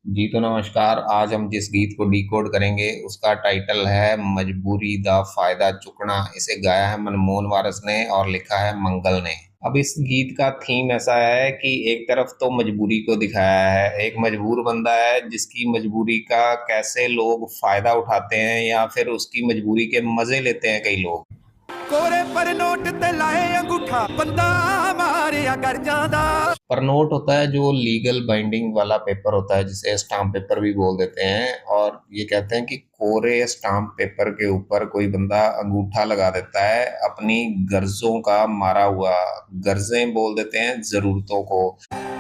जी तो नमस्कार। आज हम जिस गीत को डिकोड करेंगे उसका टाइटल है मजबूरी दा फायदा चुकना। इसे गाया है मनमोहन वारस ने और लिखा है मंगल ने। अब इस गीत का थीम ऐसा है कि एक तरफ तो मजबूरी को दिखाया है, एक मजबूर बंदा है जिसकी मजबूरी का कैसे लोग फायदा उठाते हैं या फिर उसकी मजबूरी के मजे लेते हैं कई लोग। कोरे पर नोट ते लाए अंगूठा बंदा मारिया कर जांदा। पर नोट होता है जो लीगल बाइंडिंग वाला पेपर होता है, जिसे स्टाम्प पेपर भी बोल देते हैं। और ये कहते हैं कि कोरे स्टाम्प पेपर के ऊपर कोई बंदा अंगूठा लगा देता है अपनी गर्जों का मारा हुआ। गर्जें बोल देते हैं जरूरतों को।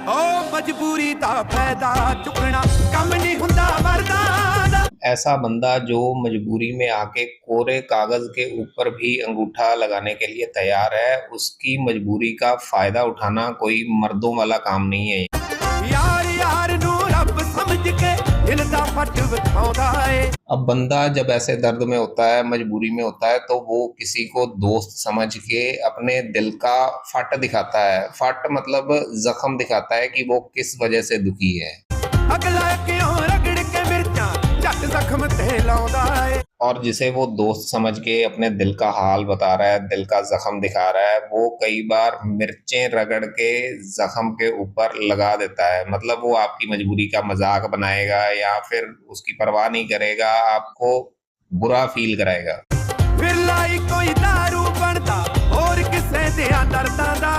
ओ मजबूरी दा फायदा चुकना कम नहीं हुंदा मरदा दा। ऐसा बंदा जो मजबूरी में आके कोरे कागज के ऊपर भी अंगूठा लगाने के लिए तैयार है, उसकी मजबूरी का फायदा उठाना कोई मर्दों वाला काम नहीं है। यार यार नू रब समझ के दिल दा फट विखाउंदा है। अब बंदा जब ऐसे दर्द में होता है, मजबूरी में होता है, तो वो किसी को दोस्त समझ के अपने दिल का फट दिखाता है। फट मतलब जख्म दिखाता है कि वो किस वजह से दुखी है। अगला क्यों रगड़ के मिर्चा झट जख्म ते लाउंदा है। और जिसे वो दोस्त समझ के अपने दिल का हाल बता रहा है, दिल का जख्म दिखा रहा है, वो कई बार मिर्चें रगड़ के जख्म के ऊपर लगा देता है। मतलब वो आपकी मजबूरी का मजाक बनाएगा या फिर उसकी परवाह नहीं करेगा, आपको बुरा फील कराएगा। फिर लाई कोई दारू बनदा और किसे दिया दर्दां दा।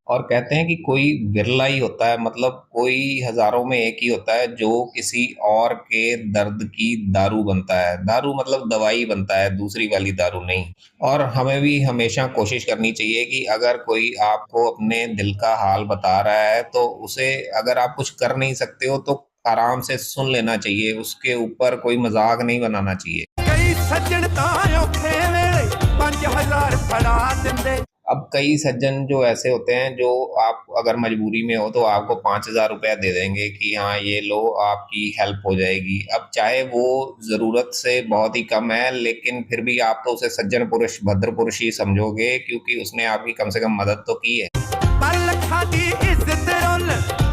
और कहते हैं कि कोई विरला ही होता है, मतलब कोई हजारों में एक ही होता है जो किसी और के दर्द की दारू बनता है। दारू मतलब दवाई बनता है, दूसरी वाली दारू नहीं। और हमें भी हमेशा कोशिश करनी चाहिए कि अगर कोई आपको अपने दिल का हाल बता रहा है तो उसे, अगर आप कुछ कर नहीं सकते हो तो आराम से सुन लेना चाहिए, उसके ऊपर कोई मजाक नहीं बनाना चाहिए। कई सज्जन तां औखे वेले 5000 फड़ा दिंदे। अब कई सज्जन जो ऐसे होते हैं जो, आप अगर मजबूरी में हो तो आपको 5,000 रुपया दे देंगे कि हाँ ये लो, आपकी हेल्प हो जाएगी। अब चाहे वो जरूरत से बहुत ही कम है, लेकिन फिर भी आप तो उसे सज्जन पुरुष, भद्र पुरुष ही समझोगे, क्योंकि उसने आपकी कम से कम मदद तो की है। पर लखा दी इज्जत रोल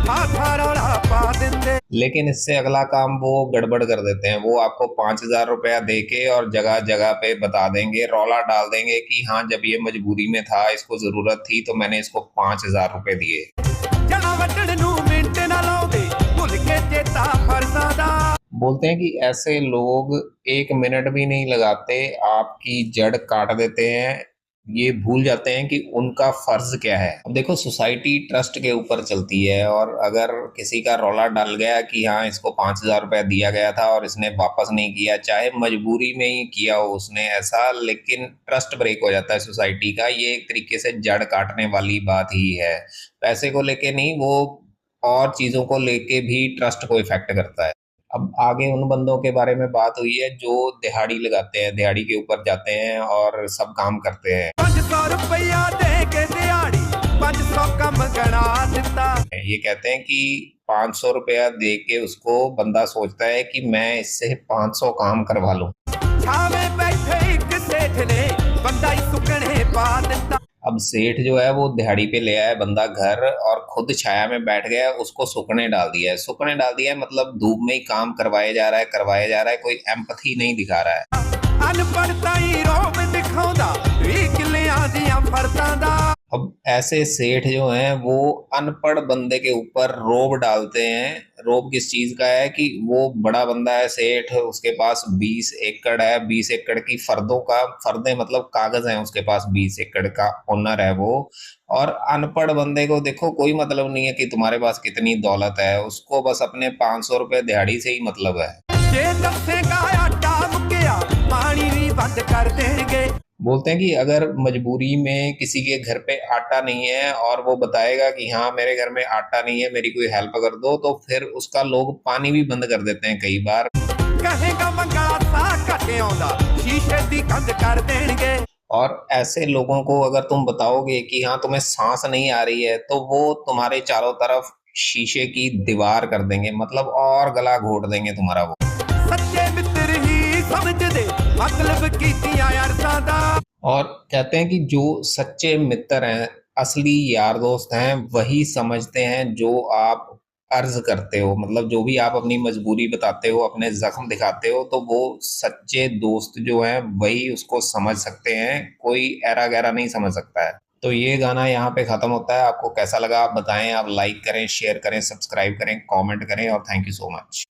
माथा रौला पा दिंदे। लेकिन इससे अगला काम वो गड़बड़ कर देते हैं। वो आपको 5,000 रुपया दे के और जगह जगह पे बता देंगे, रौला डाल देंगे कि हाँ जब ये मजबूरी में था, इसको जरूरत थी तो मैंने इसको 5,000 रुपए दिए। जड़ा वटण नू मिंट ना लाउंदे भुल के चेता फरदा दा। बोलते हैं कि ऐसे लोग 1 मिनट भी नहीं लगाते, आपकी जड़ काट देते हैं। ये भूल जाते हैं कि उनका फर्ज क्या है। अब देखो, सोसाइटी ट्रस्ट के ऊपर चलती है, और अगर किसी का रौला डाल गया कि हाँ इसको 5,000 रुपया दिया गया था और इसने वापस नहीं किया, चाहे मजबूरी में ही किया हो उसने ऐसा, लेकिन ट्रस्ट ब्रेक हो जाता है सोसाइटी का। ये एक तरीके से जड़ काटने वाली बात ही है। पैसे को लेके नहीं, वो और चीजों को लेके भी ट्रस्ट को इफेक्ट करता है। अब आगे उन बंदों के बारे में बात हुई है जो दिहाड़ी लगाते हैं, दिहाड़ी के ऊपर जाते हैं और सब काम करते हैं। 500 रुपया दे के दिहाड़ी 500 कम गणा दिता। ये कहते हैं कि 500 रुपया दे के उसको बंदा सोचता है कि मैं इससे 500 काम करवा लूं। छावे बैठे एक सेठ ने बंदा ही सुकने पा दिता। अब सेठ जो है वो दिहाड़ी पे ले आया बंदा घर, और खुद छाया में बैठ गया, उसको सुकने डाल दिया है। सुकने डाल दिया है मतलब धूप में ही काम करवाया जा रहा है, करवाया जा रहा है, कोई एम्पैथी नहीं दिखा रहा है। अनपढ़ता ही रोब दिखाउंदा 20 किलियां दियां फरदां दा। अब ऐसे सेठ जो हैं वो अनपढ़ बंदे के ऊपर रोब डालते हैं। रोब किस चीज का है कि वो बड़ा बंदा है सेठ, उसके पास 20 एकड़ है, 20 एकड़ की फर्दों का, फर्दे मतलब कागज हैं उसके पास, 20 एकड़ का ओनर है वो। और अनपढ़ बंदे को देखो कोई मतलब नहीं है कि तुम्हारे पास कितनी दौलत है, उसको बस अपने 500 रुपए दिहाड़ी से ही मतलब है। जे दसेगा आटा मुकिया पानी भी बंद कर देंगे। बोलते हैं कि अगर मजबूरी में किसी के घर पे आटा नहीं है और वो बताएगा कि हाँ मेरे घर में आटा नहीं है, मेरी कोई हेल्प कर दो, तो फिर उसका लोग पानी भी बंद कर देते हैं कई बार। कहेगा मंगला सा कटे आउंदा शीशे दी कंध कर देंगे। और ऐसे लोगों को अगर तुम बताओगे कि हाँ तुम्हें सांस नहीं आ रही है, तो वो तुम्हारे चारों तरफ शीशे की दीवार कर देंगे, मतलब और गला घोट देंगे तुम्हारा वो। सच्चे मित्र ही समझदे मतलब कीतियां अरसां दा। और कहते हैं कि जो सच्चे मित्र हैं, असली यार दोस्त हैं, वही समझते हैं जो आप अर्ज करते हो, मतलब जो भी आप अपनी मजबूरी बताते हो, अपने जख्म दिखाते हो, तो वो सच्चे दोस्त जो हैं वही उसको समझ सकते हैं, कोई ऐरा गैरा नहीं समझ सकता है। तो ये गाना यहाँ पे खत्म होता है। आपको कैसा लगा आप बताएं, आप लाइक करें, शेयर करें, सब्सक्राइब करें, कमेंट करें, और थैंक यू सो मच।